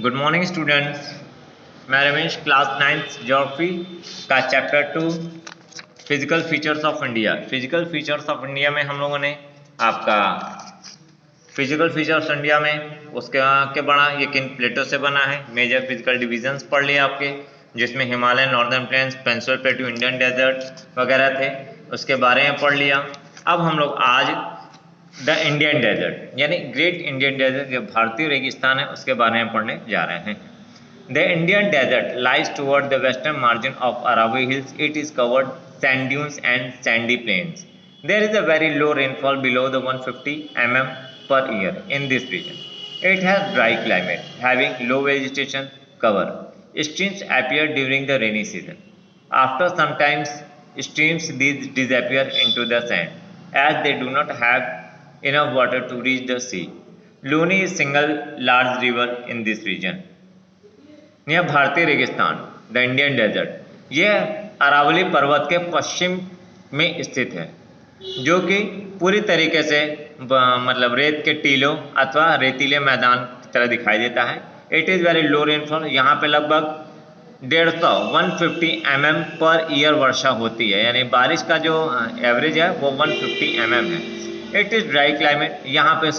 Good morning students. मैं Ramesh class 9th geography का chapter 2 physical features of India. Physical features of India में हम लोगों ने आपका फिजिकल फीचर्स इंडिया में उसके के बना ये किन प्लेटों से बना है, मेजर फिजिकल डिविजन्स पढ़ लिए आपके, जिसमें Himalaya, northern plains, peninsular plateau, Indian desert वगैरह थे, उसके बारे में पढ़ लिया। अब हम लोग आज द इंडियन डेजर्ट यानी ग्रेट इंडियन डेजर्ट जो भारतीय रेगिस्तान है उसके बारे में पढ़ने जा रहे हैं। The Indian desert lies toward the western margin of Aravalli hills. It is covered sand dunes and sandy plains. There is a very low rainfall below the 150 mm per year in this region. It has dry climate having low vegetation cover. Streams appear during the rainy season. After some time, streams these disappear into the sand as they do not have enough water to reach the sea. Luni is single large river in this region. यह भारतीय रेगिस्तान the Indian desert यह अरावली पर्वत के पश्चिम में स्थित है, जो कि पूरी तरीके से मतलब रेत के टीलों अथवा रेतीले मैदान की तरह दिखाई देता है। It is very low rainfall, यहाँ पे लगभग 150 mm पर ईयर वर्षा होती है, यानी बारिश का जो एवरेज है वो 150 mm है। इट इज़ ड्राई क्लाइमेट, यहाँ पे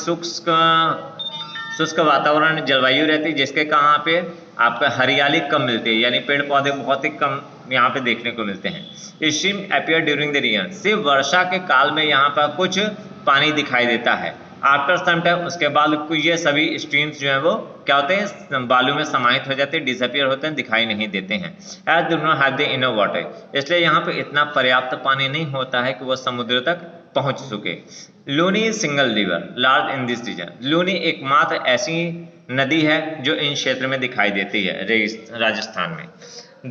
शुष्क वातावरण जलवायु रहती है, जिसके कहाँ पे आपका हरियाली कम मिलती है, यानी पेड़ पौधे बहुत ही कम यहाँ पे देखने को मिलते हैं। Stream appear during the rain, सिर्फ वर्षा के काल में यहाँ पर कुछ पानी दिखाई देता है। आफ्टर सम टाइम, उसके बाद ये सभी स्ट्रीम्स जो है वो क्या होते हैं, बालू में समाहित हो जाते हैं, डिसअपियर होते हैं, दिखाई नहीं देते हैं। As do not have the enough water, इसलिए यहाँ पे इतना पर्याप्त पानी नहीं होता है कि वह समुद्र तक पहुँच सके। Luni is single river large in this region, Luni एकमात्र ऐसी नदी है जो इन क्षेत्र में दिखाई देती है राजस्थान में।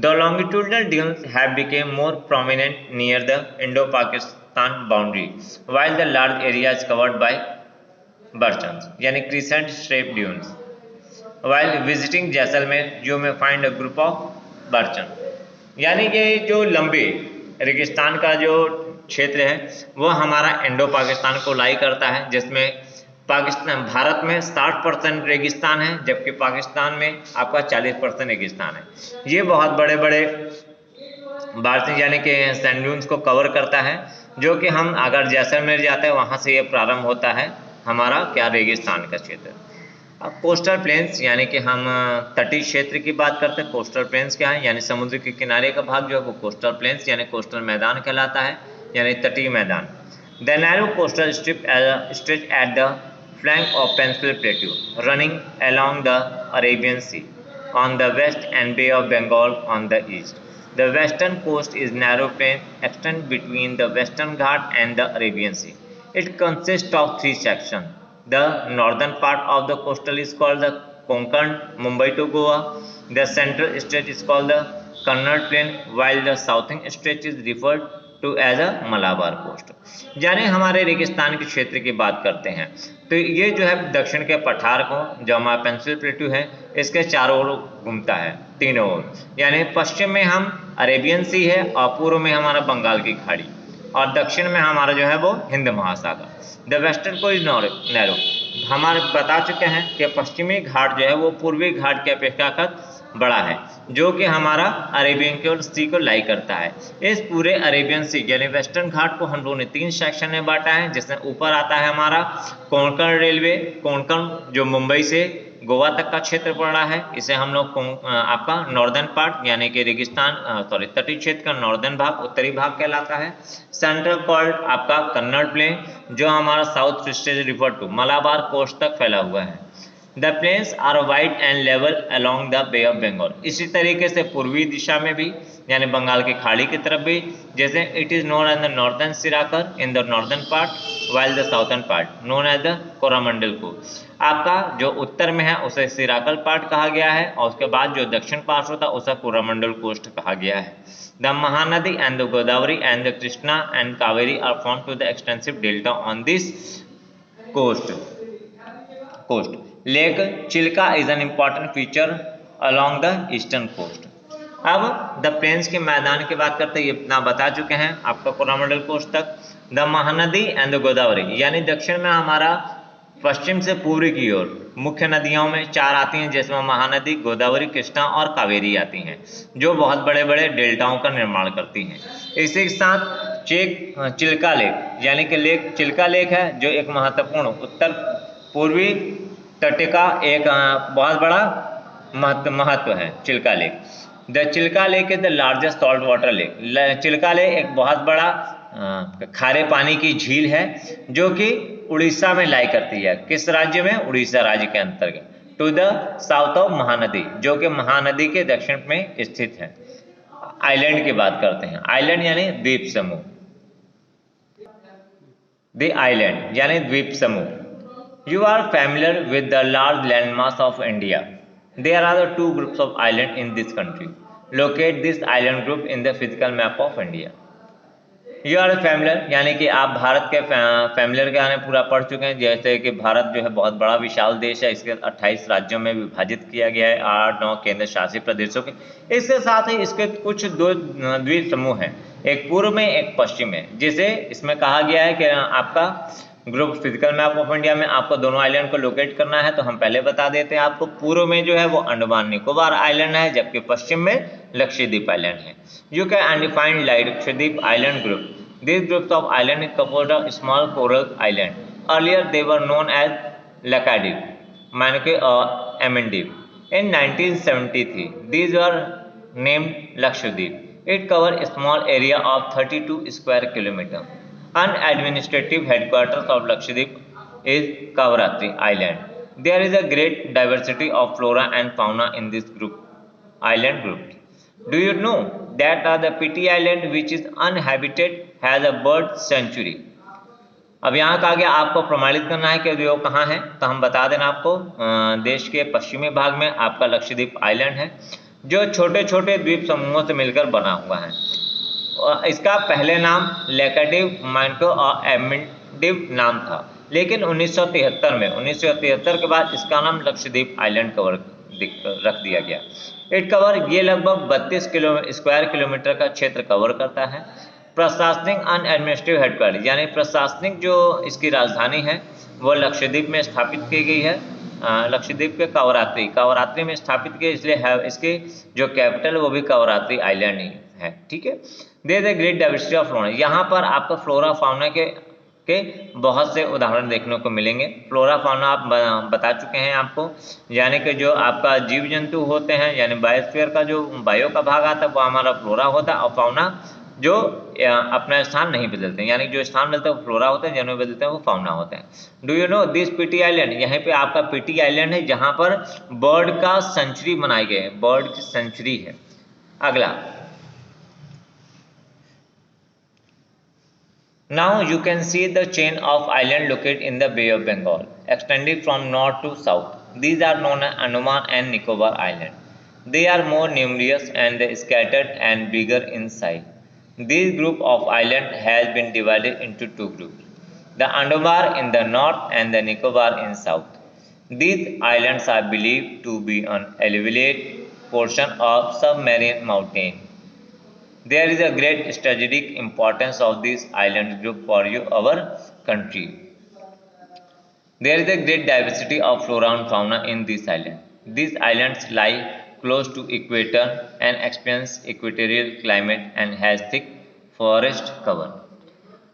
The longitudinal dunes have become more prominent near the Indo-Pakistan boundary, while the large area is covered by birchens, यानी crescent shaped dunes. While visiting Jaisalmer, you may find a group of birchen. यानी कि जो लंबे रेगिस्तान का जो क्षेत्र है वो हमारा इंडो पाकिस्तान को लाई करता है, जिसमें पाकिस्तान भारत में 60% रेगिस्तान है, जबकि पाकिस्तान में आपका 40% रेगिस्तान है। ये बहुत बड़े बड़े भारतीय यानी कि सैंड ड्यून्स को कवर करता है, जो कि हम अगर जैसलमेर जाते हैं वहाँ से ये प्रारंभ होता है हमारा क्या रेगिस्तान का क्षेत्र। अब कोस्टल प्लेन्स यानी कि हम तटीय क्षेत्र की बात करते हैं। कोस्टल प्लेन्स क्या है, यानी समुद्र के किनारे का भाग जो है वो कोस्टल प्लेन्स यानी कोस्टल मैदान कहलाता है, यानी तटीय मैदान। The narrow coastal strip stretch at the flank of Peninsular Plateau, running along the Arabian Sea on the west and Bay of Bengal on the east. The western coast is narrow plain extend between the Western Ghat and the Arabian Sea. It consists of 3 sections. The northern part of the coastal is called the Konkan, Mumbai to Goa. The central stretch is called the Kannada Plain, while the southern stretch is referred to as a Malabar coast. यानी हमारे रेगिस्तान के क्षेत्र की बात करते हैं तो ये जो है दक्षिण के पठार को जो हमारा पेनिनसुलर प्लेटू है इसके चारों ओर घूमता है, तीनों ओर, यानी पश्चिम में हम अरेबियन सी है और पूर्व में हमारा बंगाल की खाड़ी और दक्षिण में हमारा जो है वो हिंद महासागर। द वेस्टर्न को इज नैरो, हमारे बता चुके हैं कि पश्चिमी घाट जो है वो पूर्वी घाट की अपेक्षाकृत बड़ा है, जो कि हमारा अरेबियन की ओर सी को लाई करता है। इस पूरे अरेबियन सी यानी वेस्टर्न घाट को हम लोगों ने 3 सेक्शन में बांटा है, जिसमें ऊपर आता है हमारा कोंकण रेलवे, कोंकण जो मुंबई से गोवा तक का क्षेत्र पड़ रहा है, इसे हम लोग आपका नॉर्दर्न पार्ट यानी कि रेगिस्तान तटीय क्षेत्र का नॉर्दर्न भाग, उत्तरी भाग कहलाता है। सेंट्रल पार्ट आपका कन्नड़ प्लेन जो हमारा south stage river to Malabar coast तक फैला हुआ है। The plains are wide and level along the Bay of Bengal. इसी तरीके से पूर्वी दिशा में भी यानी बंगाल की खाड़ी की तरफ भी, जैसे it is known as the northern Sirakar in the northern part, while the southern part known as the Coromandel coast. आपका जो उत्तर में है उसे सिराकल पार्ट कहा गया है और उसके बाद जो दक्षिण पार्श्व होता है उसे कोरोमंडल कोस्ट कहा गया है। The Mahanadi and the Godavari and the Krishna and Kaveri are formed to the extensive delta on this coast. Lake Chilka is an important feature along the eastern coast. अब द प्लेन्स के मैदान की बात करते हैं, ये इतना बता चुके हैं आपका कोरोमंडल कोस्ट तक। The Mahanadi and the Godavari यानी दक्षिण में हमारा पश्चिम से पूर्व की ओर मुख्य नदियों में 4 आती हैं, जिसमें महानदी, गोदावरी, कृष्णा और कावेरी आती हैं, जो बहुत बड़े बड़े डेल्टाओं का निर्माण करती हैं। इसी के साथ चिल्का लेक यानी कि लेक चिल्का लेक है, जो एक महत्वपूर्ण उत्तर पूर्वी तट का एक बहुत बड़ा महत्व है Chilka lake. The Chilka lake is the largest salt water lake. Chilka lake एक बहुत बड़ा खारे पानी की झील है, जो कि उड़ीसा में लाई करती है। किस राज्य में? उड़ीसा राज्य के अंतर्गत। To the south of Mahanadi, जो कि महानदी के दक्षिण में स्थित है। आइलैंड की बात करते हैं। आइलैंड यानी द्वीप समूह। द आइलैंड यानी द्वीप समूह। You are familiar with the large landmass of India. There are the two groups of island in this country. Locate this island group in the physical map of India. You are familiar यानी कि आप भारत के familiar के आने पूरा पढ़ चुके हैं। जैसे कि भारत जो है बहुत बड़ा विशाल देश है, इसके 28 राज्यों में विभाजित किया गया है, 8-9 केंद्र शासित प्रदेशों के। इसके साथ ही इसके कुछ दो द्वीप समूह हैं, एक पूर्व में एक पश्चिम में, जिसे इसमें कहा गया है कि आपका group physical map of India में आपको दोनों आइलैंड को लोकेट करना है। तो हम पहले बता देते हैं आपको, पूर्व में जो है वो अंडमान निकोबार आइलैंड है, जबकि पश्चिम में लक्षद्वीप आइलैंड है। You can undefined Lakshadweep island group. These groups of islands is composed of small coral islands. Earlier they were known as Laccadive, Manque or Amendive. In 1973, these were named Lakshadweep. It covers a small area of 32 square kilometers. An administrative headquarters of Lakshadweep is Kavaratri Island. There is a great diversity of flora and fauna in this island group. Do you know that the Piti Island, which is uninhabited, has a bird sanctuary? अब यहाँ कहा गया आपको प्रमाणित करना है कि वो कहाँ है, तो हम बता देना आपको, देश के पश्चिमी भाग में आपका लक्षद्वीप आइलैंड है, जो छोटे छोटे द्वीप समूहों से मिलकर बना हुआ है। इसका पहले नाम लैकाडिव, माइनको और एमेंडिव नाम था, लेकिन 1973 के बाद इसका नाम लक्षद्वीप आइलैंड रख दिया गया। इट कवर, ये लगभग 32 स्क्वायर किलोमीटर का क्षेत्र कवर करता है। प्रशासनिक एंड एडमिनिस्ट्रेटिव हेडक्वार्टर यानी प्रशासनिक जो इसकी राजधानी है वो लक्षद्वीप में स्थापित की गई है, लक्षद्वीप के कवरात्रि में स्थापित की, इसलिए इसकी जो कैपिटल वो भी कवरात्रि आइलैंड ही है। ठीक है। There is a great diversity of flora. यहाँ पर आपको फ्लोरा फाउना के बहुत से उदाहरण देखने को मिलेंगे। फ्लोरा फाउना आप बता चुके हैं आपको, यानी कि जो आपका जीव जंतु होते हैं, यानी बायोस्फीयर का जो बायो का भाग आता है वो हमारा फ्लोरा होता है, और फाउना जो अपना स्थान नहीं बदलते हैं, यानी जो स्थान बदलते हैं वो फ्लोरा होते हैं, जिन्हें बदलते हैं वो फाउना होते हैं। Do you know this PT island, यहाँ पे आपका पीटी आइलैंड है, जहाँ पर बर्ड का सेंचुरी बनाई गई है, बर्ड की सेंचुरी है। अगला, now you can see the chain of islands located in the Bay of Bengal, extending from north to south. These are known as Andaman and Nicobar Islands. They are more numerous and scattered and bigger in size. This group of islands has been divided into two groups, the Andaman in the north and the Nicobar in south. These islands are believed to be an elevated portion of submarine mountain. There is a great strategic importance of this island group for our country. There is a great diversity of flora and fauna in this island. These islands lie close to equator and experience equatorial climate and has thick forest cover.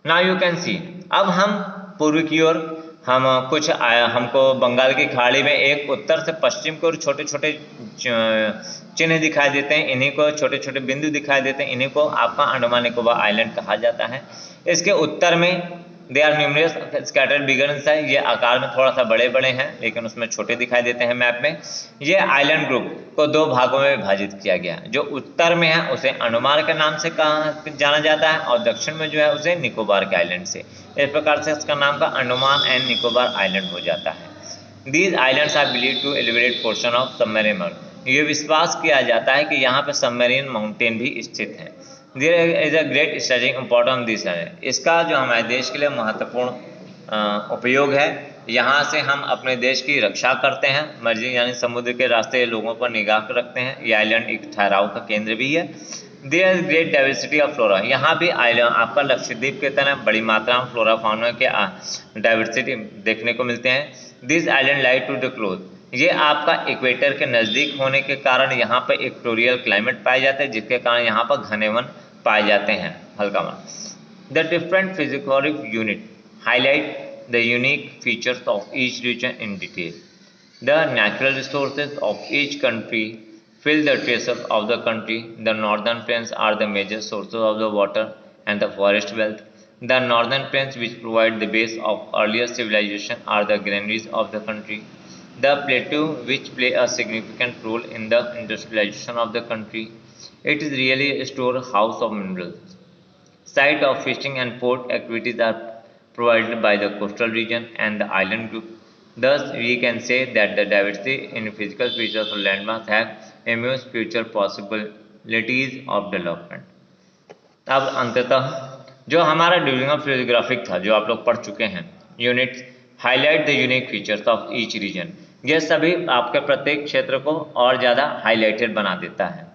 Now you can see, अब हम पूर्व की ओर हमको बंगाल की खाड़ी में एक उत्तर से पश्चिम को छोटे छोटे चिन्ह दिखाई देते हैं, इन्हीं को छोटे छोटे बिंदु दिखाई देते हैं, इन्हीं को आपका अंडमान निकोबार आइलैंड कहा जाता है। इसके उत्तर में they are numerous scattered bigger in size, ये आकार में थोड़ा सा बड़े बड़े हैं लेकिन उसमें छोटे दिखाई देते हैं मैप में। ये आइलैंड ग्रुप को दो भागों में विभाजित किया गया। जो उत्तर में है उसे अंडमान के नाम से जाना जाता है, और दक्षिण में जो है उसे निकोबार के आइलैंड से। इस प्रकार से इसका नाम का अंडमान एंड निकोबार आइलैंड हो जाता है। These islands are believed to elevated portion of submarine mountain. ये विश्वास किया जाता है कि यहाँ पे सबमरीन माउंटेन भी स्थित है। There is a great strategic importance this है, इसका जो हमारे देश के लिए महत्वपूर्ण उपयोग है। यहाँ से हम अपने देश की रक्षा करते हैं, मर्जी यानी समुद्र के रास्ते लोगों पर निगाह रखते हैं। ये आइलैंड एक ठहराव का केंद्र भी है। There is great diversity of flora, यहाँ भी आइलैंड आपका लक्षद्वीप के तरह बड़ी मात्रा में फ्लोरा फाउना के डाइवर्सिटी देखने को मिलते हैं। This island light to the close, ये आपका इक्वेटर के नज़दीक होने के कारण यहाँ पर इक्वेटोरियल क्लाइमेट पाए जाते हैं, जिसके कारण यहाँ पर घने वन पाए जाते हैं, हल्का वन। The different physiographic unit highlight the unique features of each region in detail. The natural resources of each country fill the traces of the country. The northern plains are the major sources of the water and the forest wealth. The northern plains, which provide the base of earlier civilization, are the granaries of the country. The plateau, which play a significant role in the industrialization of the country. It is really a storehouse of minerals. Site of fishing and port activities are provided by the coastal region and the island group. Thus, we can say that the diversity in physical features of landmass have immense future possibilities of development. अब अंततः जो हमारा during of physiographic था, जो आप लोग पढ़ चुके हैं, units highlight the unique features of each reason, यह सभी आपके प्रत्येक क्षेत्र को और ज़्यादा हाईलाइटेड बना देता है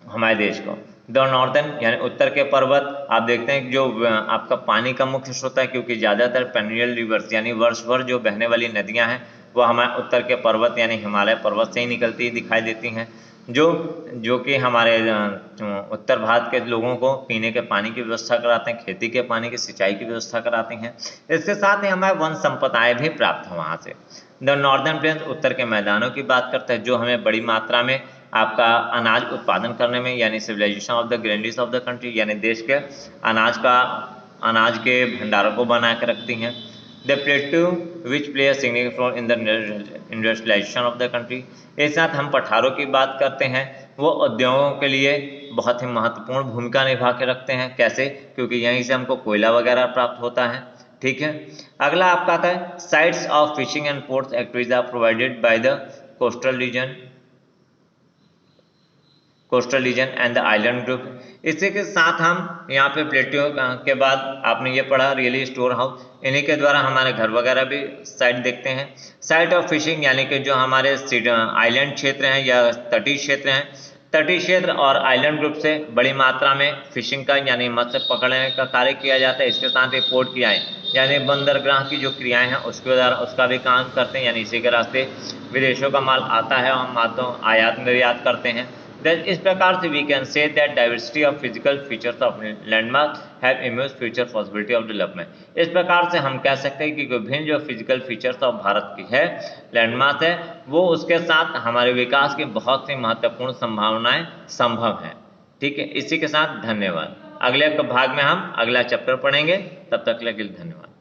हमारे देश को। द नॉर्दर्न यानी उत्तर के पर्वत आप देखते हैं जो आपका पानी का मुख्य स्रोत है, क्योंकि ज़्यादातर पेरिनियल रिवर्स यानी वर्ष भर जो बहने वाली नदियां हैं वो हमारे उत्तर के पर्वत यानी हिमालय पर्वत से ही निकलती दिखाई देती हैं, जो कि हमारे उत्तर भारत के लोगों को पीने के पानी की व्यवस्था कराते हैं, खेती के पानी की सिंचाई की व्यवस्था कराती हैं। इसके साथ ही हमें वन संपदाएँ भी प्राप्त हैं वहाँ से। द नॉर्दर्न प्लेन्स उत्तर के मैदानों की बात करते हैं, जो हमें बड़ी मात्रा में आपका अनाज उत्पादन करने में यानी civilization of the grandees of the country यानी देश के अनाज के भंडारों को बना के रखती हैं। The plateau which play a significant role in the industrialisation of the country, एक साथ हम पठारों की बात करते हैं, वो उद्योगों के लिए बहुत ही महत्वपूर्ण भूमिका निभा के रखते हैं। कैसे? क्योंकि यहीं से हमको कोयला वगैरह प्राप्त होता है। ठीक है, अगला आपका आता है sites of fishing and ports activities are provided by the coastal region and the island group. इसी के साथ हम यहाँ पे प्लेटियो के बाद आपने ये पढ़ा रियली स्टोर हाउस, इन्हीं के द्वारा हमारे घर वगैरह भी साइट देखते हैं। साइट ऑफ फिशिंग यानी कि जो हमारे आइलैंड क्षेत्र हैं या तटीय क्षेत्र हैं, तटीय क्षेत्र और आइलैंड ग्रुप से बड़ी मात्रा में फिशिंग का यानी मत्स्य पकड़ने का कार्य किया जाता है। इसके साथ ही पोर्ट क्रियाएँ यानी बंदरगाह की जो क्रियाएँ हैं उसके द्वारा उसका भी काम करते हैं, यानी इसी के रास्ते विदेशों का माल आता है और हम आयात निर्यात करते हैं। इस प्रकार से we can say that diversity of physical features of landmark have immense future possibility of development. इस प्रकार से हम कह सकते हैं कि विभिन्न जो फिजिकल फीचर्स ऑफ भारत की है लैंडमार्क है, वो उसके साथ हमारे विकास की बहुत सी महत्वपूर्ण संभावनाएं संभव हैं। ठीक है, इसी के साथ धन्यवाद। अगले भाग में हम अगला चैप्टर पढ़ेंगे, तब तक के लिए धन्यवाद।